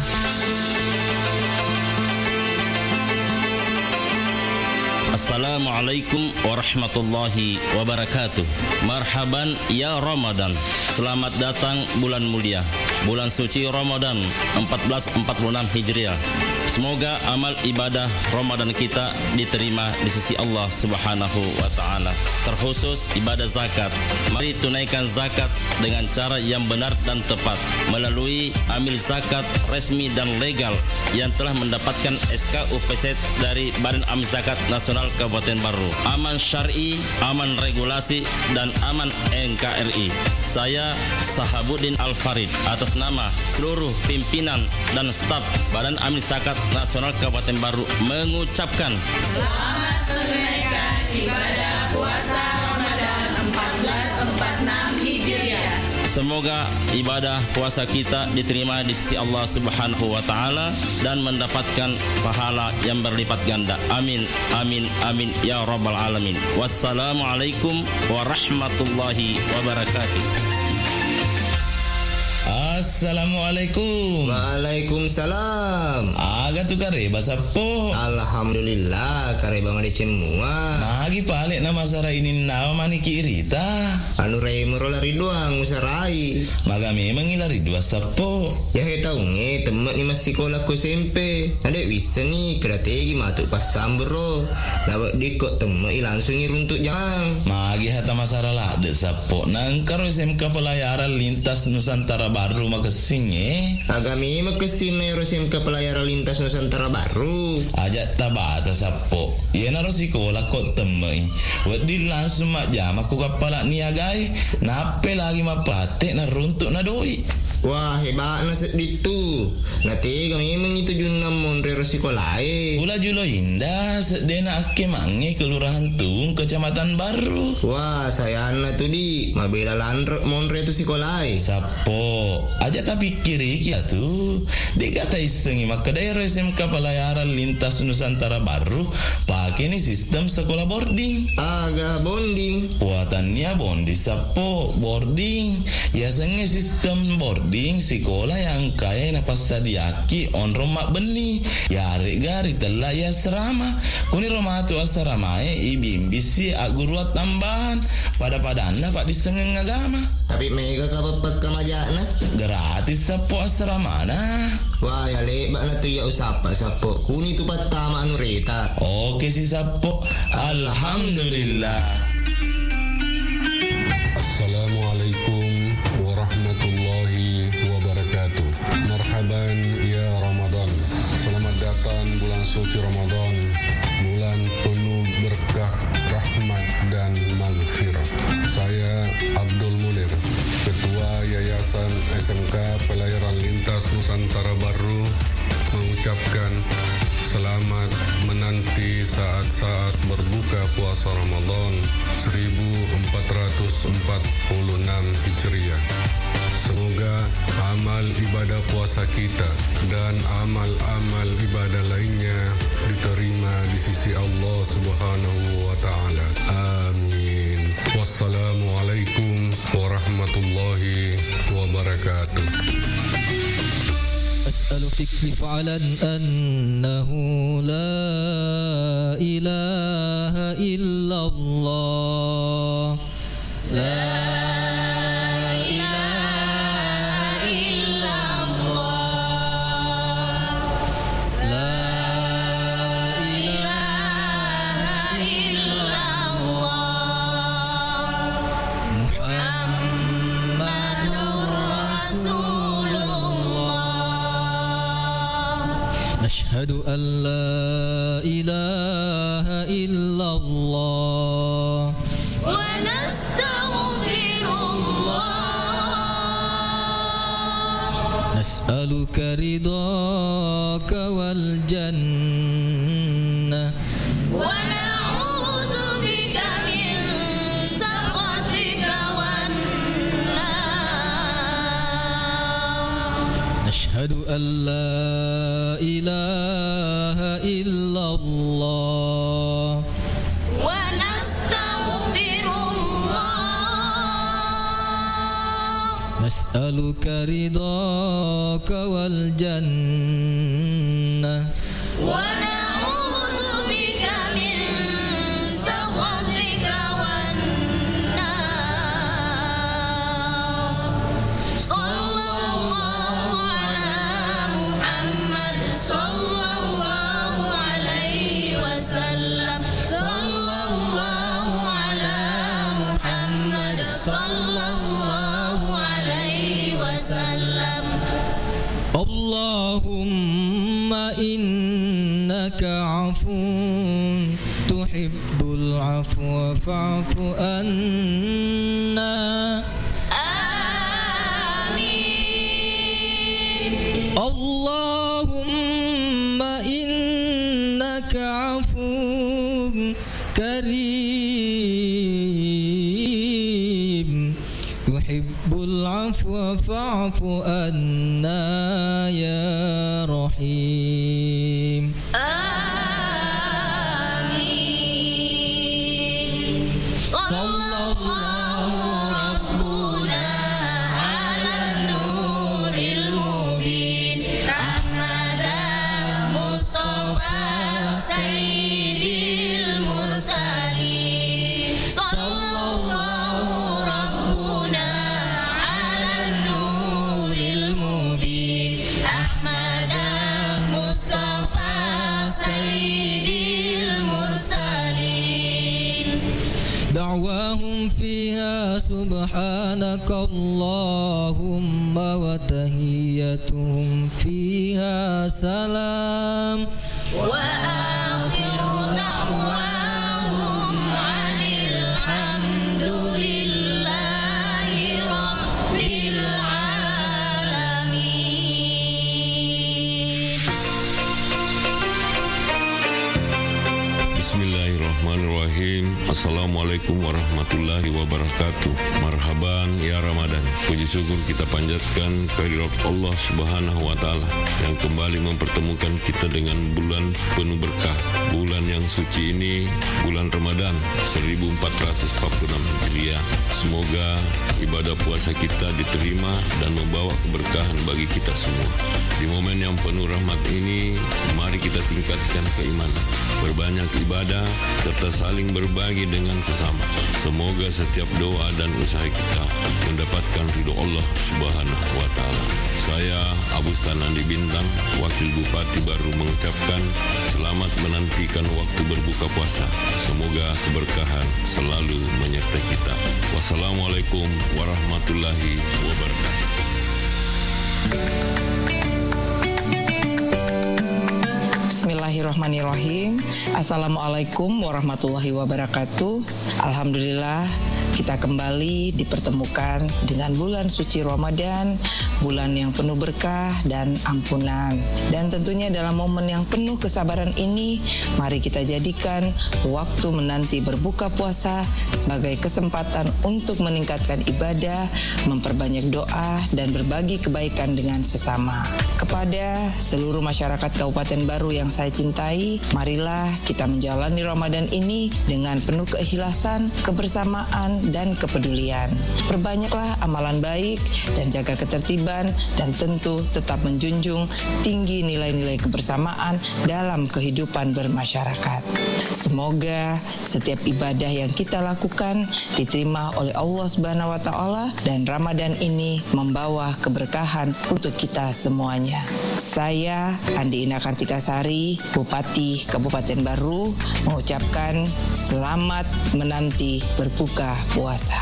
Assalamualaikum warahmatullahi wabarakatuh. Marhaban ya Ramadan. Selamat datang bulan mulia, bulan suci Ramadan 1446 Hijriah. Semoga amal ibadah Ramadan kita diterima di sisi Allah Subhanahu wa Ta'ala. Terkhusus ibadah zakat. Mari tunaikan zakat dengan cara yang benar dan tepat melalui amil zakat resmi dan legal yang telah mendapatkan SK UPZ dari Badan Amil Zakat Nasional Kabupaten Baru. Aman syar'i, aman regulasi, dan aman NKRI. Saya Sahabuddin Al-Farid atas nama seluruh pimpinan dan staf Badan Amil Zakat Nasional Kabupaten Baru mengucapkan selamat menunaikan ibadah puasa Ramadan 1446 Hijriah. Semoga ibadah puasa kita diterima di sisi Allah Subhanahu wa Ta'ala dan mendapatkan pahala yang berlipat ganda. Amin, amin, amin ya Rabbal Alamin. Wassalamualaikum warahmatullahi wabarakatuh. Assalamualaikum. Waalaikumsalam. Aga tu kareba sapo. Alhamdulillah kareba mani cemua. Magi palik nama sara ini nama mani kirita. Anu rei merolari doang usarai. Maga memang ilari dua sapo. Ya he tahu nge temen ni masih sekolah ku SMP. Ada wisa ni strategi matuk pas sambro. Lawak dikot temen langsung iruntuk jang. Magi hata masara lah de sapo. Nangkar SMK Pelayaran Lintas Nusantara Baru makasing Agami makasin na SMK Pelayaran Lintas Nusantara Baru. Ajak tabata sapo. Ia naro sekolah kot temui. Wadi langsung mak jam aku kapala niagai. Nape lagi mapatek na runtuk na doi. Wah hebat na itu. Nanti kami mengitu junam monre sekolah. Pula julo indah sedena ake mange kelurahan Tung Kecamatan Baru. Wah saya anak tu di mabela landrek monre tu sekolah. Sapo aja tapi kiri kia tu dikata isengi maka daerah SMK Pelayaran Lintas Nusantara Baru pakai ni sistem sekolah boarding. Aga bonding. Buatannya bondi sapo boarding. Ya sengi sistem boarding sekolah yang kaya na pasadiaki on rumah beni. Ya gari telah ya serama. Kuni rumah tu asramae ibimbisi aguruat tambahan pada anda pak disengeng agama. Tapi mega kapapak kamajana gratis sapo asrama na. Wah ya lebat na tu ya usapa sapo. Kuni tu patama anu reta. Oke si sapo. Alhamdulillah. Assalamualaikum warahmatullahi wabarakatuh. Marhaban ya Ramadan. Selamat datang bulan suci Ramadan, bulan penuh berkah, rahmat dan maghfirah. Saya Abdul Munir, Ketua Yayasan SMK Pelayaran Lintas Nusantara Baru, mengucapkan selamat menanti saat-saat berbuka puasa Ramadan 1446 Hijriah. Semoga amal ibadah puasa kita dan amal-amal ibadah lainnya diterima di sisi Allah Subhanahu wa taala. Amin. Wassalamualaikum warahmatullahi wabarakatuh. أسألك فعلا أنه لا إله إلا الله لا أشهد أن لا إله إلا الله ونستغفر الله نسألك رضاك والجنة ونعوذ بك من سخطك والنار نشهد أن لا إله إلا الله ونستغفر الله نسألك رضاك والجنة ونعوذ بك من سخطك والنار صلى الله على محمد صلى الله عليه وسلم صلى الله على محمد صلى الله عليه وسلم اللهم إنك عفو تحب العفو فاعف عنا آمين اللهم إنك عفو كريم تحب العفو فاعف عنا يا رحيم آمين صلى الله ربنا على النور سبحانك اللهم وتحيتهم فيها سلام وآخر دعواهم عن الحمد لله رب العالمين. Bismillahirrahmanirrahim. Assalamualaikum warahmatullahi wabarakatuh. Marhaban ya Ramadan. Puji syukur kita panjatkan kehadirat Allah Subhanahu wa taala yang kembali mempertemukan kita dengan bulan penuh berkah. Bulan yang suci ini, bulan Ramadan 1446 Hijriah. Semoga ibadah puasa kita diterima dan membawa keberkahan bagi kita semua. Di momen yang penuh rahmat ini, mari kita tingkatkan keimanan, berbanyak ibadah serta saling berbagi dengan sesama. Semoga setiap doa dan usaha kita mendapatkan ridho Allah Subhanahu wa taala. Saya Abu Stanandi Bintang, Wakil Bupati Baru mengucapkan selamat menantikan waktu berbuka puasa. Semoga keberkahan selalu menyertai kita. Wassalamualaikum warahmatullahi wabarakatuh. Bismillahirrahmanirrahim. Assalamualaikum warahmatullahi wabarakatuh. Alhamdulillah kita kembali dipertemukan dengan bulan suci Ramadan, bulan yang penuh berkah dan ampunan. Dan tentunya dalam momen yang penuh kesabaran ini, mari kita jadikan waktu menanti berbuka puasa sebagai kesempatan untuk meningkatkan ibadah, memperbanyak doa, dan berbagi kebaikan dengan sesama. Kepada seluruh masyarakat Kabupaten Baru yang saya cintai, marilah kita menjalani Ramadan ini dengan penuh keikhlasan, kebersamaan, dan kepedulian. Perbanyaklah amalan baik dan jaga ketertiban, dan tentu tetap menjunjung tinggi nilai-nilai kebersamaan dalam kehidupan bermasyarakat. Semoga setiap ibadah yang kita lakukan diterima oleh Allah Subhanahu wa taala, dan Ramadan ini membawa keberkahan untuk kita semuanya. Saya Andi Ina Kartikasari, Bupati Kabupaten Baru, mengucapkan selamat menanti berbuka puasa.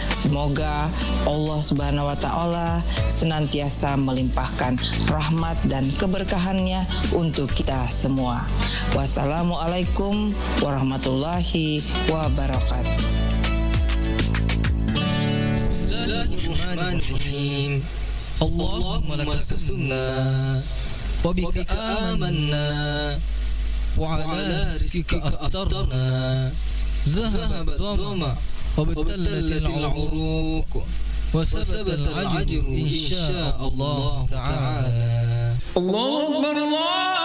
Semoga Allah Subhanahu wa taala senantiasa melimpahkan rahmat dan keberkahannya untuk kita semua. Wassalamualaikum warahmatullahi wabarakatuh. Bismillahirrahmanirrahim. Allahumma laka sumna wa bika amanna wa ala rizqika aftarna zahaba dhama wa batalat al-uruq wa sabata al-ajru insya Allah ta'ala. Allahu Akbar, Allahu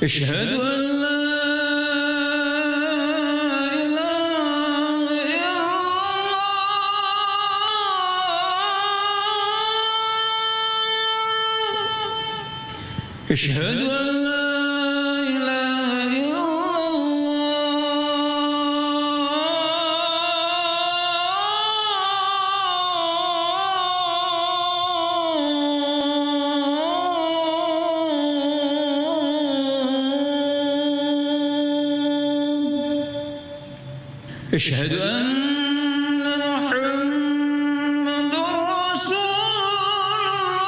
أشهد أن لا إله إلا الله أشهد أن لا إله إلا أشهد أن محمد رسول الله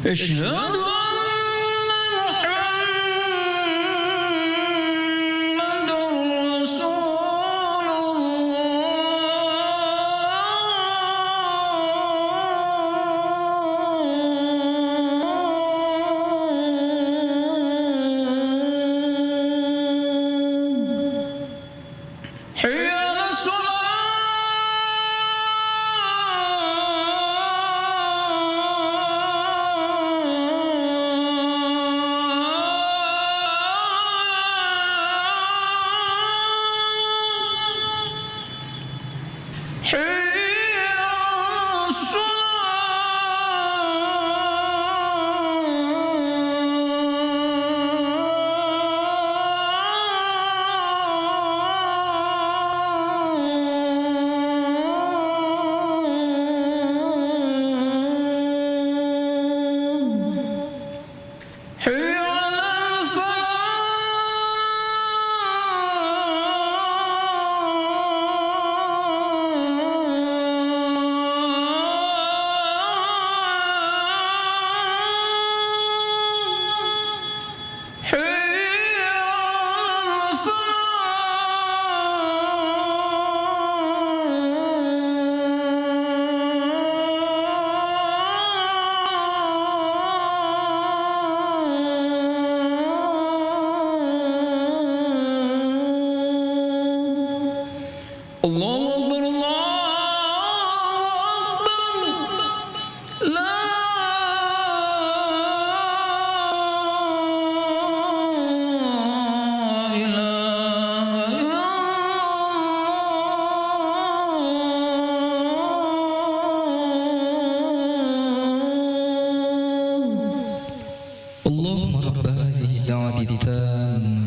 أشهد أن محمد رسول حي على الصلاة حي على الصلاة. Allahu Akbar, Allahu Akbar. La اللهم رب هذه الدعوة التامة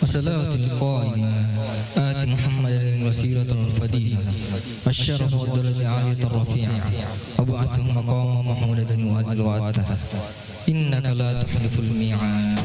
والصلاة القائمة آت محمدا الوسيلة والفضيلة والشرف والدرجة العالية الرفيعة وابعثه مقاما محمودا وأجل إنك لا تخلف الميعاد.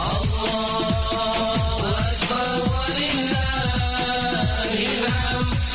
Allahu Akbar walillahil hamd.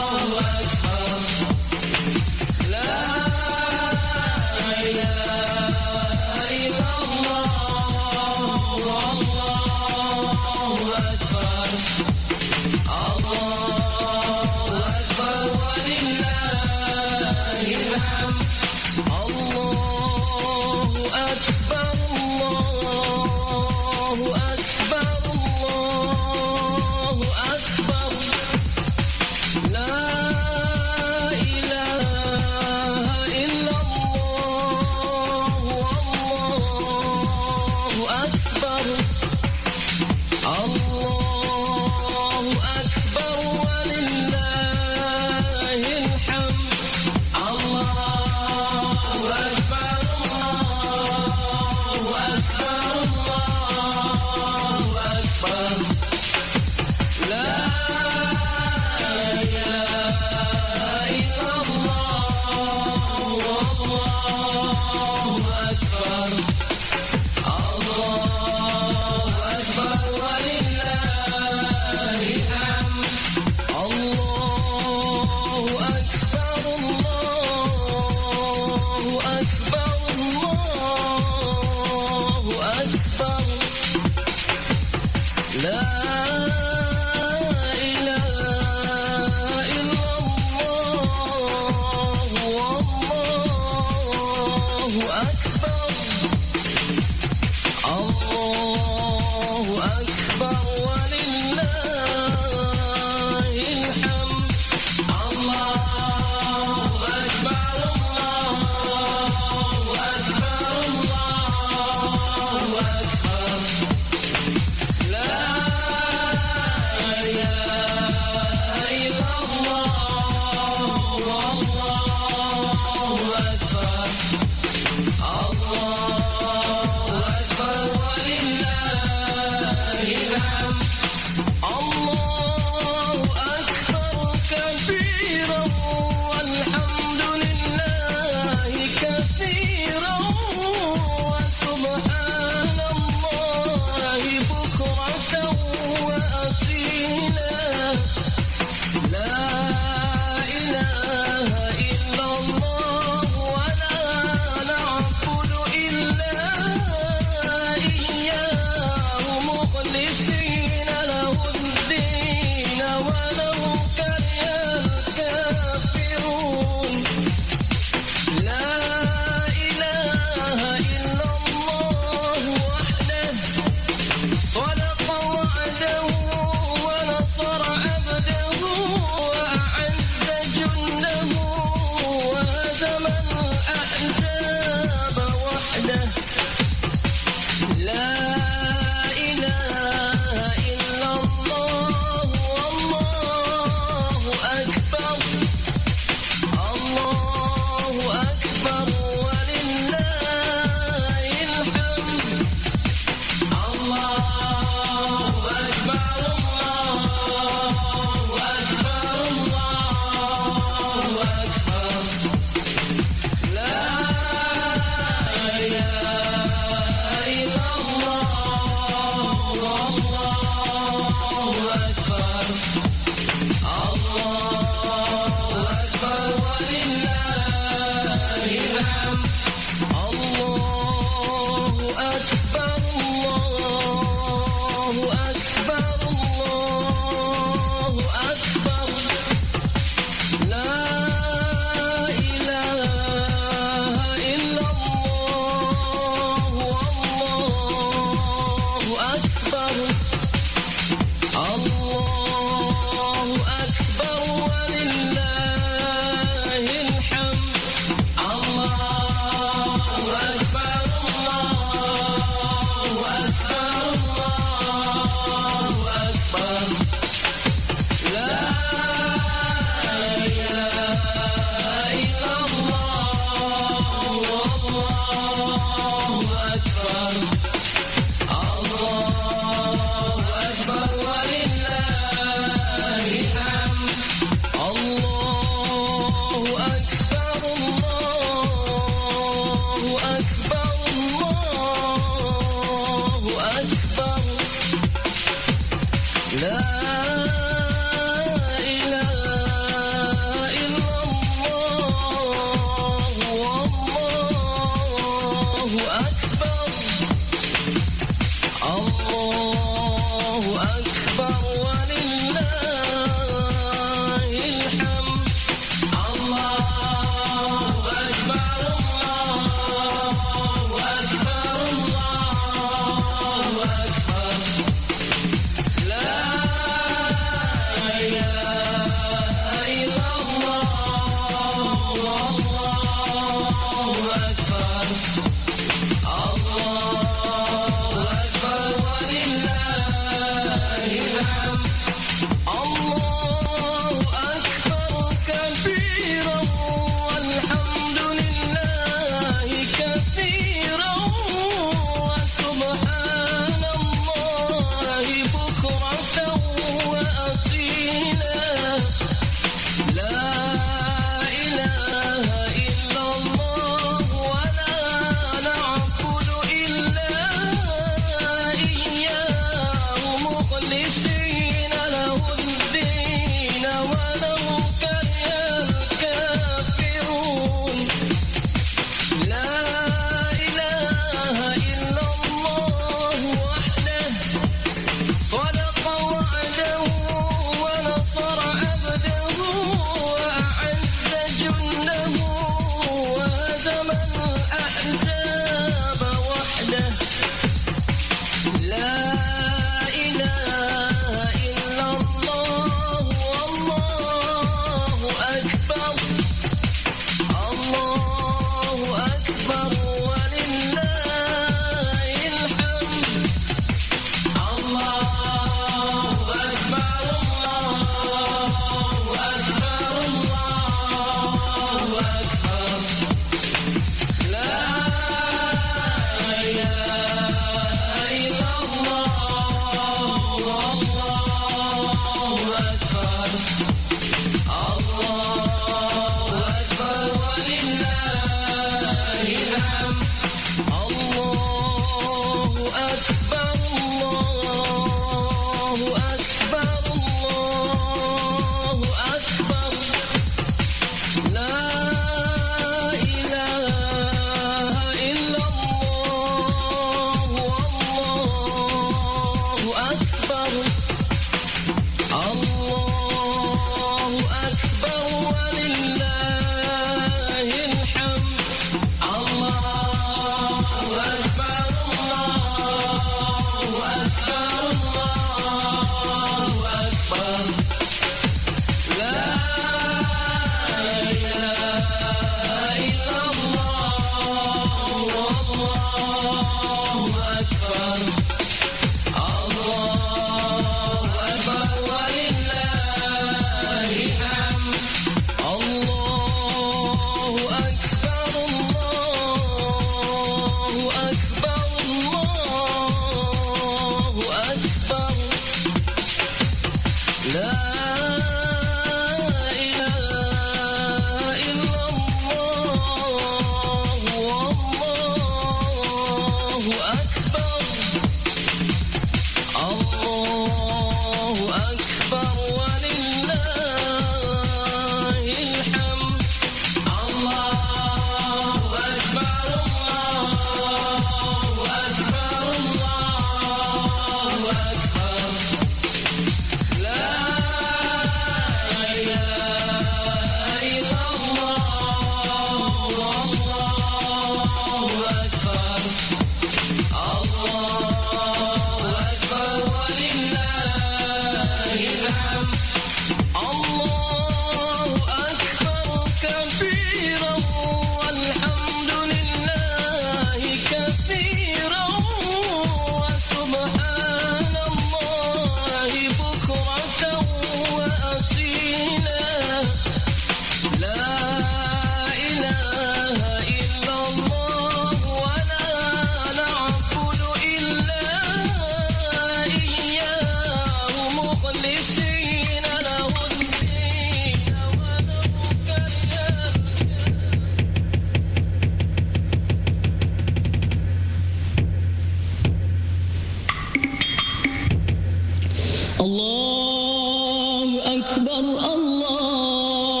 Allahu Akbar, Allahu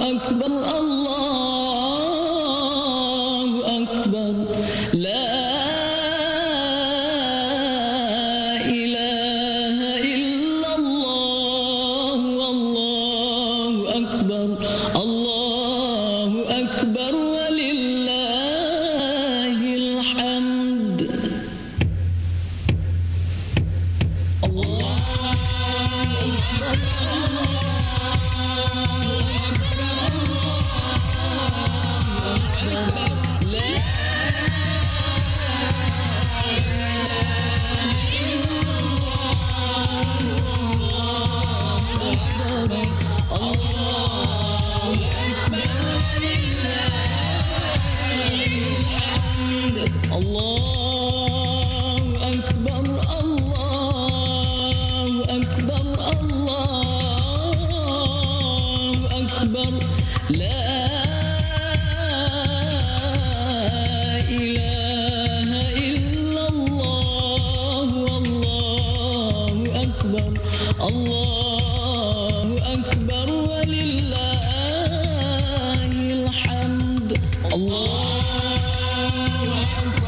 Akbar, Allahu Akbar. La ilaha illallah, Allahu Akbar, Allahu Akbar, walillahil hamd. Allahu Akbar, Allahu Akbar, Allahu Akbar. La ilaha illallah, Allahu Akbar, Allahu Akbar, walillahil hamd. Allahu Akbar.